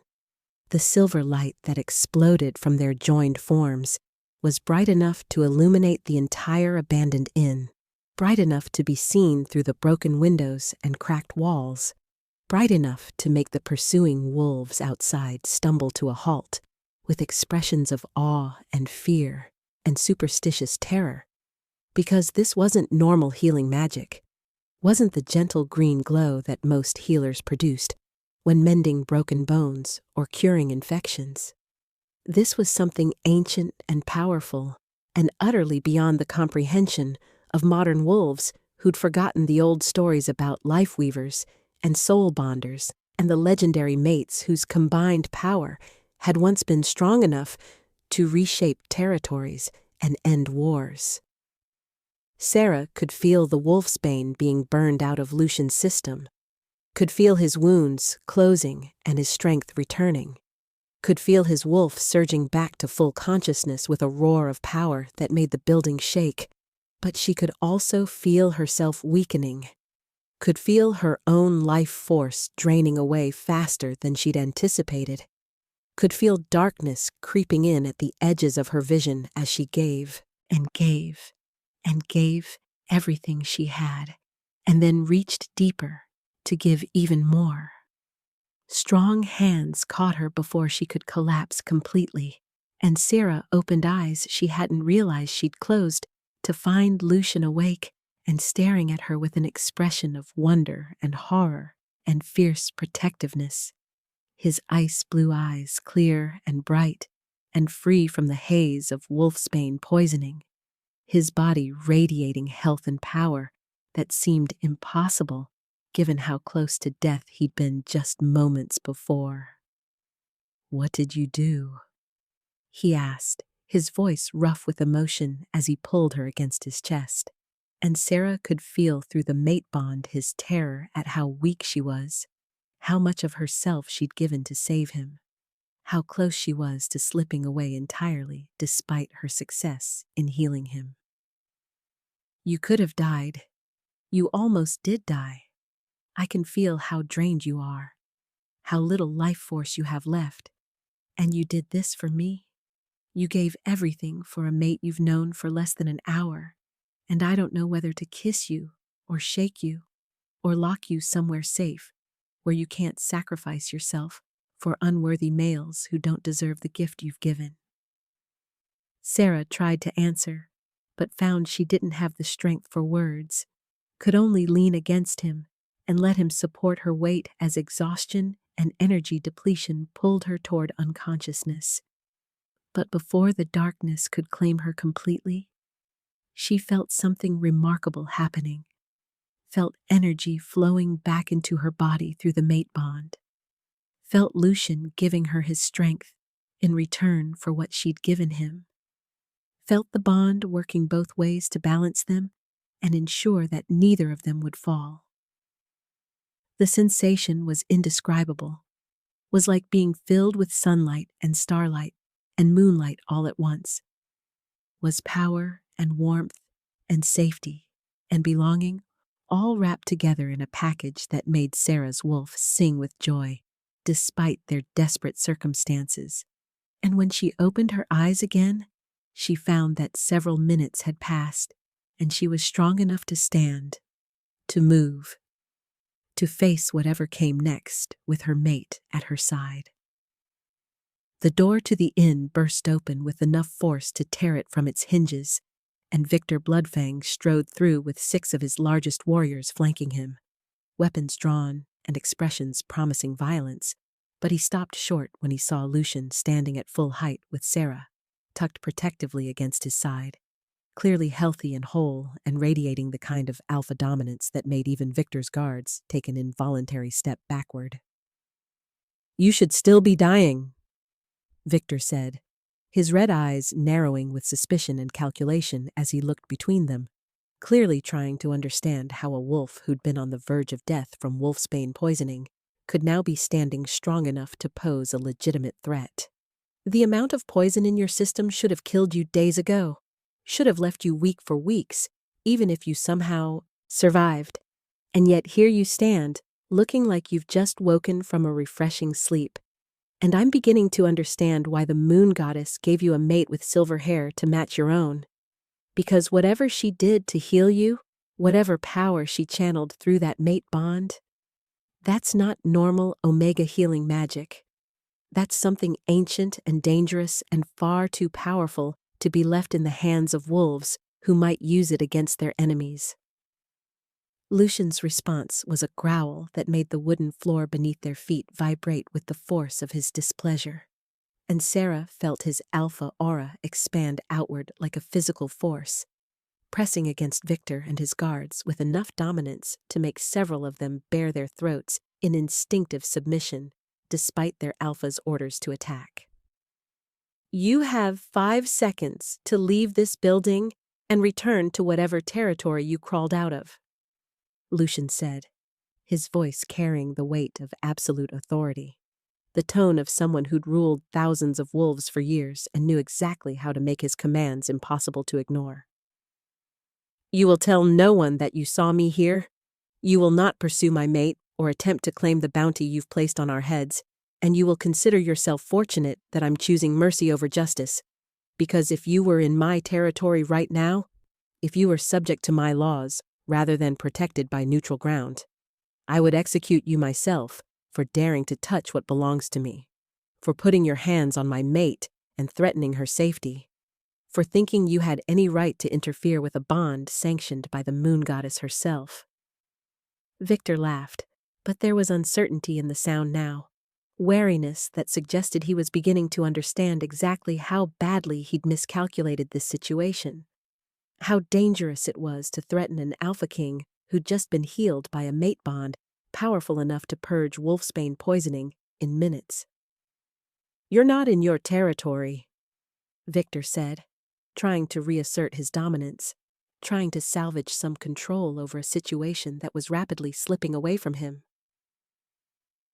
The silver light that exploded from their joined forms was bright enough to illuminate the entire abandoned inn, bright enough to be seen through the broken windows and cracked walls, bright enough to make the pursuing wolves outside stumble to a halt with expressions of awe and fear and superstitious terror. Because this wasn't normal healing magic, wasn't the gentle green glow that most healers produced when mending broken bones or curing infections. This was something ancient and powerful and utterly beyond the comprehension of modern wolves who'd forgotten the old stories about life weavers and soul bonders and the legendary mates whose combined power had once been strong enough to reshape territories and end wars. Sarah could feel the wolfsbane being burned out of Lucian's system, could feel his wounds closing and his strength returning, could feel his wolf surging back to full consciousness with a roar of power that made the building shake, but she could also feel herself weakening, could feel her own life force draining away faster than she'd anticipated, could feel darkness creeping in at the edges of her vision as she gave and gave and gave everything she had, and then reached deeper to give even more. Strong hands caught her before she could collapse completely, and Sarah opened eyes she hadn't realized she'd closed to find Lucian awake and staring at her with an expression of wonder and horror and fierce protectiveness. His ice blue eyes clear and bright and free from the haze of wolfsbane poisoning, his body radiating health and power that seemed impossible given how close to death he'd been just moments before. "What did you do?" he asked, his voice rough with emotion as he pulled her against his chest. And Sarah could feel through the mate bond his terror at how weak she was, how much of herself she'd given to save him, how close she was to slipping away entirely despite her success in healing him. "You could have died. You almost did die. I can feel how drained you are, how little life force you have left. And you did this for me? You gave everything for a mate you've known for less than an hour, and I don't know whether to kiss you or shake you or lock you somewhere safe where you can't sacrifice yourself for unworthy males who don't deserve the gift you've given." Sarah tried to answer, but found she didn't have the strength for words, could only lean against him and let him support her weight as exhaustion and energy depletion pulled her toward unconsciousness. But before the darkness could claim her completely, she felt something remarkable happening, felt energy flowing back into her body through the mate bond, felt Lucian giving her his strength in return for what she'd given him, felt the bond working both ways to balance them and ensure that neither of them would fall. The sensation was indescribable, was like being filled with sunlight and starlight and moonlight all at once, was power and warmth and safety and belonging all wrapped together in a package that made Sarah's wolf sing with joy despite their desperate circumstances. And when she opened her eyes again, she found that several minutes had passed and she was strong enough to stand, to move, to face whatever came next with her mate at her side. The door to the inn burst open with enough force to tear it from its hinges, and Victor Bloodfang strode through with 6 of his largest warriors flanking him, weapons drawn and expressions promising violence, but he stopped short when he saw Lucian standing at full height with Sarah, tucked protectively against his side, clearly healthy and whole and radiating the kind of alpha dominance that made even Victor's guards take an involuntary step backward. "You should still be dying," Victor said, his red eyes narrowing with suspicion and calculation as he looked between them, clearly trying to understand how a wolf who'd been on the verge of death from wolfsbane poisoning could now be standing strong enough to pose a legitimate threat. The amount of poison in your system should have killed you days ago, should have left you weak for weeks, even if you somehow survived. And yet here you stand, looking like you've just woken from a refreshing sleep. And I'm beginning to understand why the moon goddess gave you a mate with silver hair to match your own. Because whatever she did to heal you, whatever power she channeled through that mate bond, that's not normal Omega healing magic. That's something ancient and dangerous and far too powerful to be left in the hands of wolves who might use it against their enemies. Lucian's response was a growl that made the wooden floor beneath their feet vibrate with the force of his displeasure. And Sarah felt his alpha aura expand outward like a physical force, pressing against Victor and his guards with enough dominance to make several of them bare their throats in instinctive submission, despite their alpha's orders to attack. You have 5 seconds to leave this building and return to whatever territory you crawled out of, Lucian said, his voice carrying the weight of absolute authority, the tone of someone who'd ruled thousands of wolves for years and knew exactly how to make his commands impossible to ignore. You will tell no one that you saw me here. You will not pursue my mate or attempt to claim the bounty you've placed on our heads, and you will consider yourself fortunate that I'm choosing mercy over justice, because if you were in my territory right now, if you were subject to my laws rather than protected by neutral ground, I would execute you myself for daring to touch what belongs to me, for putting your hands on my mate and threatening her safety, for thinking you had any right to interfere with a bond sanctioned by the moon goddess herself. Victor laughed, but there was uncertainty in the sound now, wariness that suggested he was beginning to understand exactly how badly he'd miscalculated this situation, how dangerous it was to threaten an alpha king who'd just been healed by a mate bond powerful enough to purge wolfsbane poisoning in minutes. You're not in your territory, Victor said, trying to reassert his dominance, trying to salvage some control over a situation that was rapidly slipping away from him.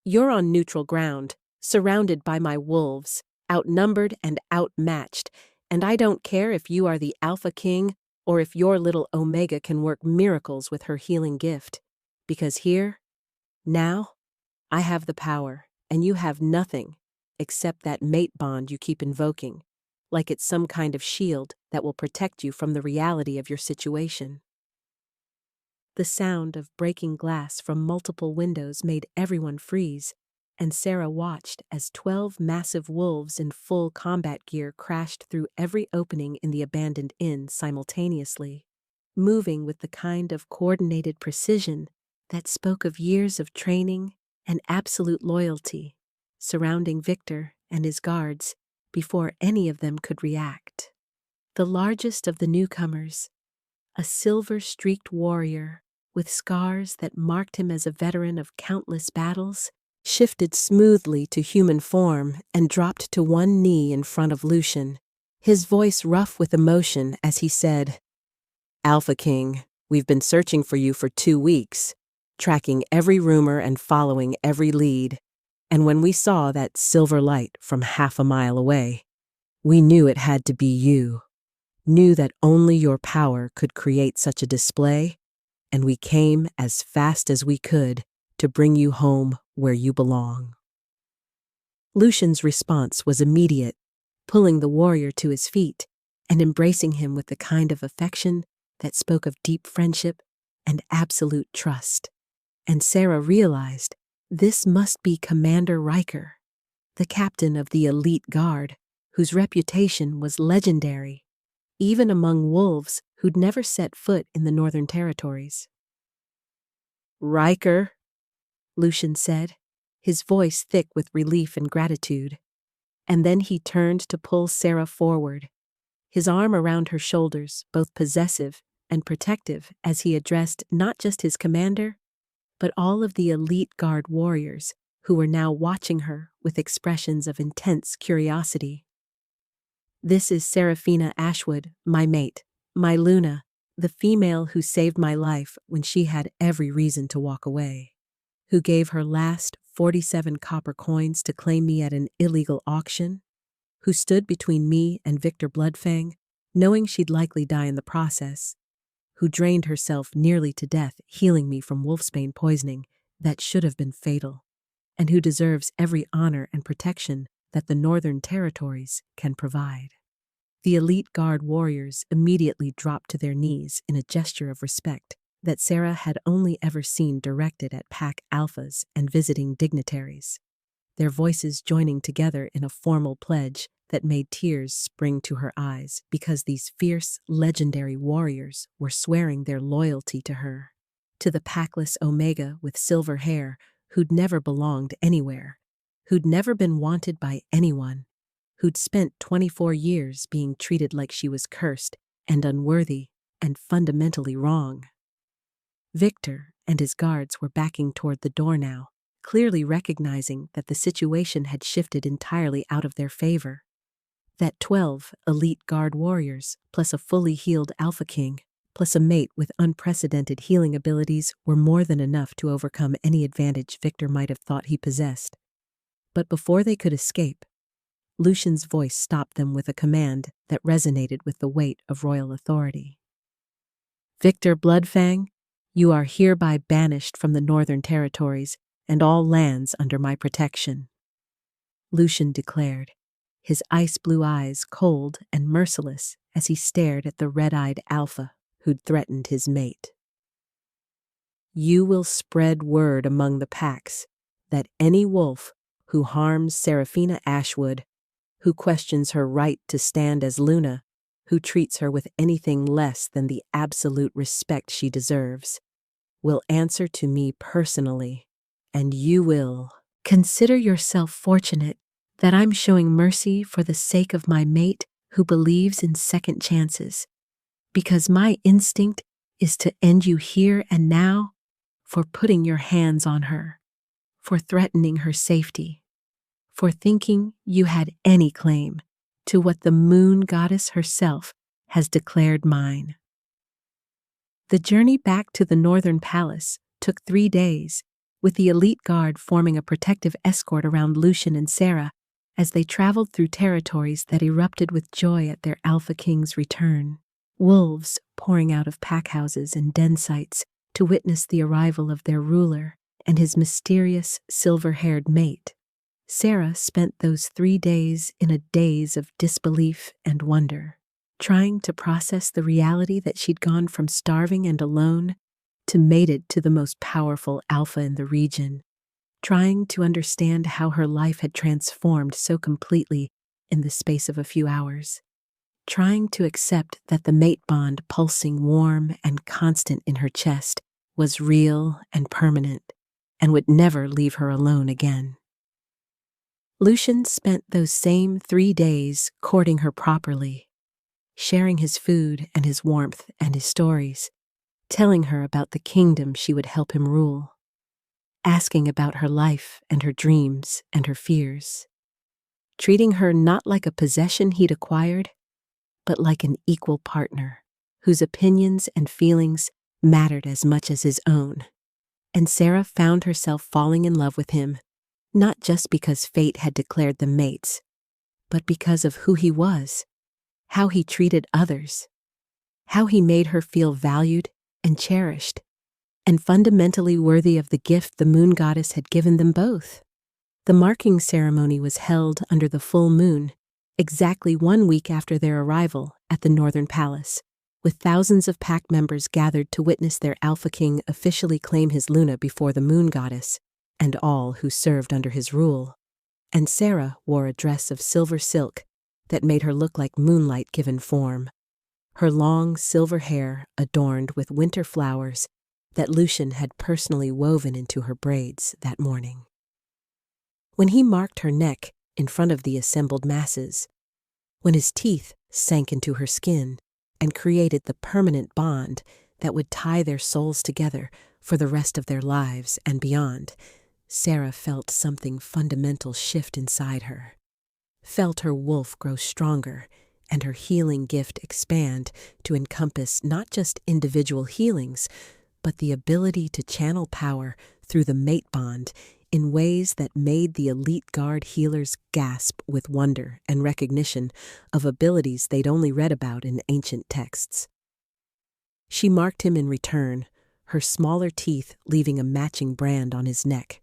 You're on neutral ground, surrounded by my wolves, outnumbered and outmatched, and I don't care if you are the Alpha King or if your little Omega can work miracles with her healing gift, because here, now, I have the power, and you have nothing except that mate bond you keep invoking, like it's some kind of shield that will protect you from the reality of your situation. The sound of breaking glass from multiple windows made everyone freeze, and Sarah watched as 12 massive wolves in full combat gear crashed through every opening in the abandoned inn simultaneously, moving with the kind of coordinated precision that spoke of years of training and absolute loyalty, surrounding Victor and his guards before any of them could react. The largest of the newcomers, a silver-streaked warrior with scars that marked him as a veteran of countless battles, shifted smoothly to human form and dropped to one knee in front of Lucian, his voice rough with emotion as he said, "Alpha King, we've been searching for you for 2 weeks, tracking every rumor and following every lead, and when we saw that silver light from half a mile away, we knew it had to be you, knew that only your power could create such a display, and we came as fast as we could to bring you home where you belong." Lucian's response was immediate, pulling the warrior to his feet and embracing him with the kind of affection that spoke of deep friendship and absolute trust. And Sarah realized this must be Commander Riker, the captain of the elite guard, whose reputation was legendary, even among wolves who'd never set foot in the Northern Territories. "Riker," Lucian said, his voice thick with relief and gratitude, and then he turned to pull Sarah forward, his arm around her shoulders, both possessive and protective as he addressed not just his commander, but all of the elite guard warriors who were now watching her with expressions of intense curiosity. This is Seraphina Ashwood, my mate, my Luna, the female who saved my life when she had every reason to walk away, who gave her last 47 copper coins to claim me at an illegal auction, who stood between me and Victor Bloodfang, knowing she'd likely die in the process, who drained herself nearly to death healing me from wolfsbane poisoning that should have been fatal, and who deserves every honor and protection that the Northern Territories can provide. The elite guard warriors immediately dropped to their knees in a gesture of respect that Sarah had only ever seen directed at pack alphas and visiting dignitaries, their voices joining together in a formal pledge that made tears spring to her eyes because these fierce, legendary warriors were swearing their loyalty to her, to the packless Omega with silver hair who'd never belonged anywhere, who'd never been wanted by anyone, who'd spent 24 years being treated like she was cursed and unworthy and fundamentally wrong. Victor and his guards were backing toward the door now, clearly recognizing that the situation had shifted entirely out of their favor. That 12 elite guard warriors, plus a fully healed Alpha King, plus a mate with unprecedented healing abilities were more than enough to overcome any advantage Victor might have thought he possessed. But before they could escape, Lucian's voice stopped them with a command that resonated with the weight of royal authority. Victor Bloodfang, you are hereby banished from the Northern Territories and all lands under my protection, Lucian declared, his ice-blue eyes cold and merciless as he stared at the red-eyed alpha who'd threatened his mate. You will spread word among the packs that any wolf who harms Seraphina Ashwood, who questions her right to stand as Luna, who treats her with anything less than the absolute respect she deserves, will answer to me personally, and you will consider yourself fortunate that I'm showing mercy for the sake of my mate who believes in second chances, because my instinct is to end you here and now for putting your hands on her, for threatening her safety, for thinking you had any claim to what the moon goddess herself has declared mine. The journey back to the Northern Palace took 3 days, with the elite guard forming a protective escort around Lucian and Sarah as they traveled through territories that erupted with joy at their Alpha King's return, wolves pouring out of packhouses and den sites to witness the arrival of their ruler and his mysterious silver-haired mate. Sarah spent those 3 days in a daze of disbelief and wonder, trying to process the reality that she'd gone from starving and alone to mated to the most powerful alpha in the region, trying to understand how her life had transformed so completely in the space of a few hours, trying to accept that the mate bond pulsing warm and constant in her chest was real and permanent and would never leave her alone again. Lucian spent those same 3 days courting her properly, sharing his food and his warmth and his stories, telling her about the kingdom she would help him rule, asking about her life and her dreams and her fears, treating her not like a possession he'd acquired, but like an equal partner whose opinions and feelings mattered as much as his own. And Sarah found herself falling in love with him, not just because fate had declared them mates, but because of who he was, how he treated others, how he made her feel valued and cherished, and fundamentally worthy of the gift the moon goddess had given them both. The marking ceremony was held under the full moon, exactly 1 week after their arrival at the Northern Palace, with thousands of pack members gathered to witness their Alpha King officially claim his Luna before the moon goddess and all who served under his rule. And Sarah wore a dress of silver silk that made her look like moonlight given form, her long silver hair adorned with winter flowers that Lucian had personally woven into her braids that morning. When he marked her neck in front of the assembled masses, when his teeth sank into her skin and created the permanent bond that would tie their souls together for the rest of their lives and beyond, Sarah felt something fundamental shift inside her, felt her wolf grow stronger and her healing gift expand to encompass not just individual healings, but the ability to channel power through the mate bond in ways that made the elite guard healers gasp with wonder and recognition of abilities they'd only read about in ancient texts. She marked him in return, her smaller teeth leaving a matching brand on his neck,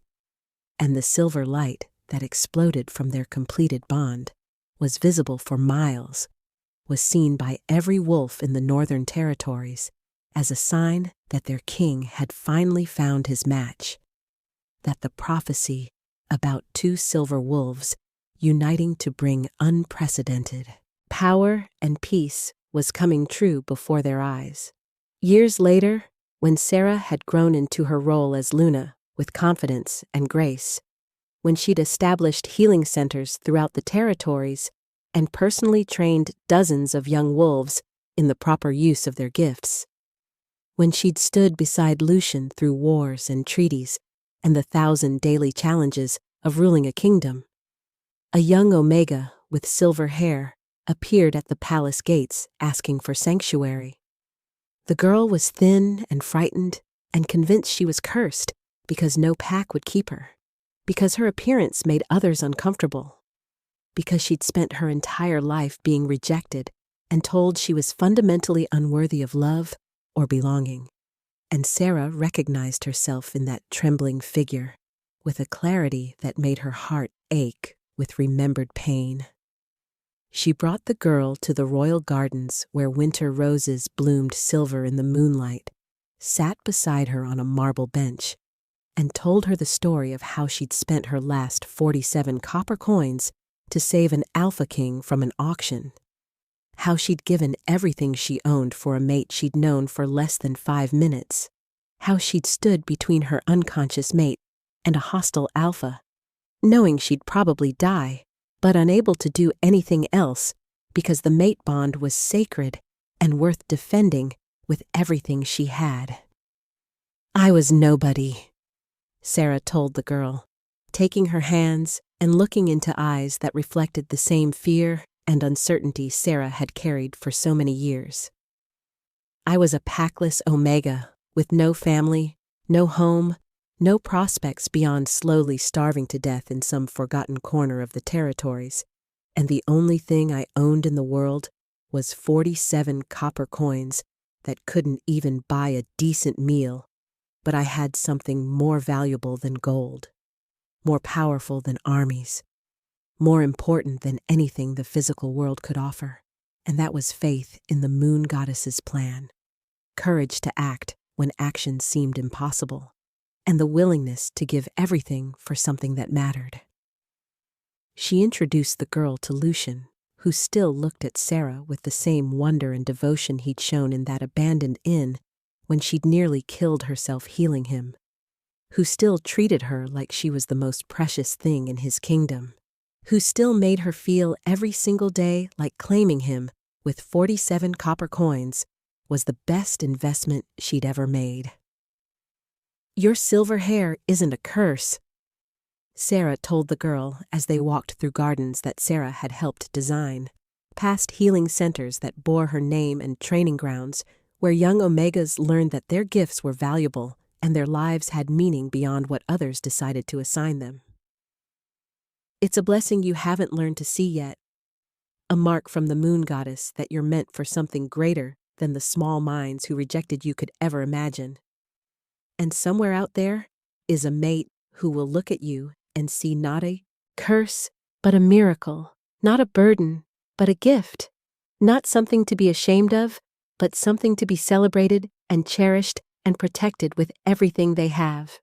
and the silver light that exploded from their completed bond was visible for miles, was seen by every wolf in the Northern Territories as a sign that their king had finally found his match, that the prophecy about two silver wolves uniting to bring unprecedented power and peace was coming true before their eyes. Years later, when Sarah had grown into her role as Luna with confidence and grace, when she'd established healing centers throughout the territories and personally trained dozens of young wolves in the proper use of their gifts, when she'd stood beside Lucian through wars and treaties and the 1,000 daily challenges of ruling a kingdom, a young Omega with silver hair appeared at the palace gates asking for sanctuary. The girl was thin and frightened and convinced she was cursed because no pack would keep her, because her appearance made others uncomfortable, because she'd spent her entire life being rejected and told she was fundamentally unworthy of love or belonging. And Sarah recognized herself in that trembling figure with a clarity that made her heart ache with remembered pain. She brought the girl to the royal gardens where winter roses bloomed silver in the moonlight, sat beside her on a marble bench, and told her the story of how she'd spent her last 47 copper coins to save an alpha king from an auction, how she'd given everything she owned for a mate she'd known for less than 5 minutes, how she'd stood between her unconscious mate and a hostile alpha, knowing she'd probably die, but unable to do anything else because the mate bond was sacred and worth defending with everything she had. "I was nobody," Sarah told the girl, taking her hands and looking into eyes that reflected the same fear and uncertainty Sarah had carried for so many years. "I was a packless Omega with no family, no home, no prospects beyond slowly starving to death in some forgotten corner of the territories, and the only thing I owned in the world was 47 copper coins that couldn't even buy a decent meal, but I had something more valuable than gold, more powerful than armies, more important than anything the physical world could offer, and that was faith in the moon goddess's plan, courage to act when action seemed impossible, and the willingness to give everything for something that mattered." She introduced the girl to Lucian, who still looked at Sarah with the same wonder and devotion he'd shown in that abandoned inn when she'd nearly killed herself healing him, who still treated her like she was the most precious thing in his kingdom, who still made her feel every single day like claiming him with 47 copper coins was the best investment she'd ever made. "Your silver hair isn't a curse," Sarah told the girl as they walked through gardens that Sarah had helped design, past healing centers that bore her name and training grounds where young Omegas learned that their gifts were valuable and their lives had meaning beyond what others decided to assign them. "It's a blessing you haven't learned to see yet, a mark from the moon goddess that you're meant for something greater than the small minds who rejected you could ever imagine. And somewhere out there is a mate who will look at you and see not a curse, but a miracle, not a burden, but a gift, not something to be ashamed of, but something to be celebrated and cherished and protected with everything they have."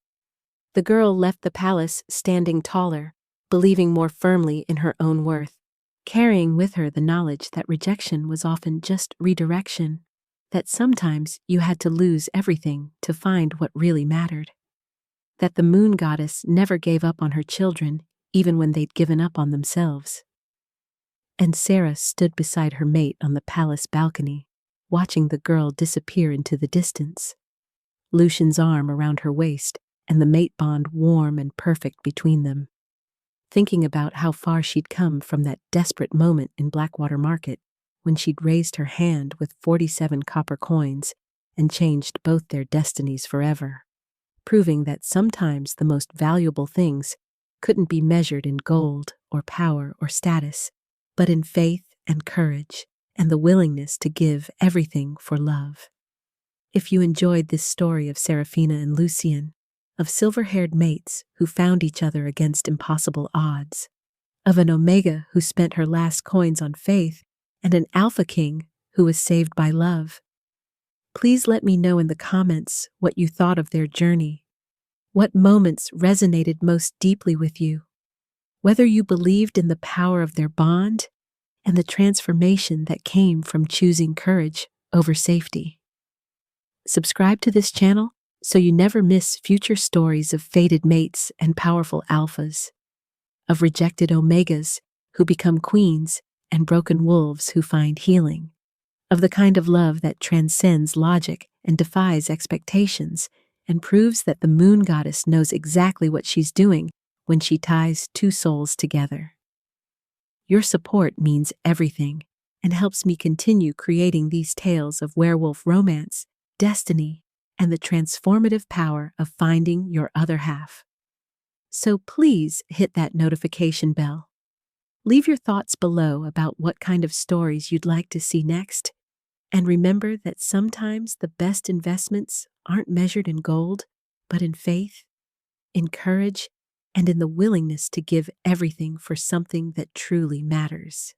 The girl left the palace standing taller, believing more firmly in her own worth, carrying with her the knowledge that rejection was often just redirection, that sometimes you had to lose everything to find what really mattered, that the moon goddess never gave up on her children even when they'd given up on themselves. And Sarah stood beside her mate on the palace balcony, watching the girl disappear into the distance, Lucian's arm around her waist and the mate bond warm and perfect between them, thinking about how far she'd come from that desperate moment in Blackwater Market when she'd raised her hand with 47 copper coins and changed both their destinies forever, proving that sometimes the most valuable things couldn't be measured in gold or power or status, but in faith and courage and the willingness to give everything for love. If you enjoyed this story of Serafina and Lucien, of silver-haired mates who found each other against impossible odds, of an Omega who spent her last coins on faith, and an Alpha King who was saved by love, please let me know in the comments what you thought of their journey, what moments resonated most deeply with you, whether you believed in the power of their bond and the transformation that came from choosing courage over safety. Subscribe to this channel so you never miss future stories of fated mates and powerful alphas, of rejected Omegas who become queens and broken wolves who find healing, of the kind of love that transcends logic and defies expectations and proves that the moon goddess knows exactly what she's doing when she ties two souls together. Your support means everything and helps me continue creating these tales of werewolf romance, destiny, and the transformative power of finding your other half. So please hit that notification bell. Leave your thoughts below about what kind of stories you'd like to see next, and remember that sometimes the best investments aren't measured in gold, but in faith, in courage, and in the willingness to give everything for something that truly matters.